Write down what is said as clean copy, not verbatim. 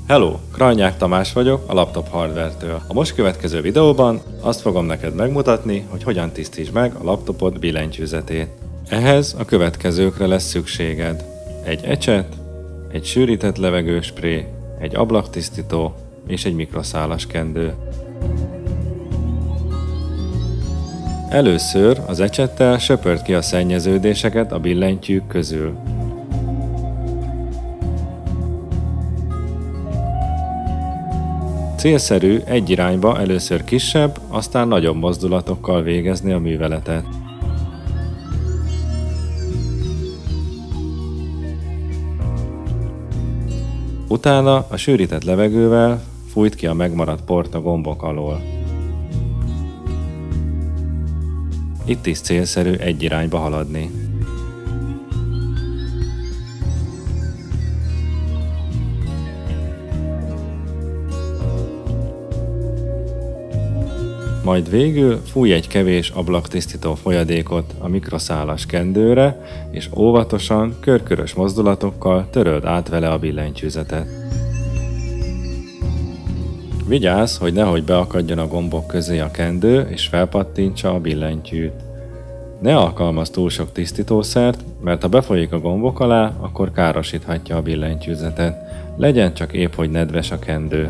Hello! Krajnyák Tamás vagyok a Laptop Hardware-től. A most következő videóban azt fogom neked megmutatni, hogy hogyan tisztítsd meg a laptopod billentyűzetét. Ehhez a következőkre lesz szükséged. Egy ecset, egy sűrített levegőspré, egy ablaktisztító és egy mikroszálas kendő. Először az ecsettel söpörd ki a szennyeződéseket a billentyűk közül. Célszerű egy irányba először kisebb, aztán nagyobb mozdulatokkal végezni a műveletet. Utána a sűrített levegővel fújt ki a megmaradt port a gombok alól. Itt is célszerű egy irányba haladni. Majd végül fújj egy kevés ablaktisztító folyadékot a mikroszálas kendőre, és óvatosan, körkörös mozdulatokkal töröld át vele a billentyűzetet. Vigyázz, hogy nehogy beakadjon a gombok közé a kendő, és felpattintsa a billentyűt. Ne alkalmazz túl sok tisztítószert, mert ha befolyik a gombok alá, akkor károsíthatja a billentyűzetet. Legyen csak épp hogy nedves a kendő.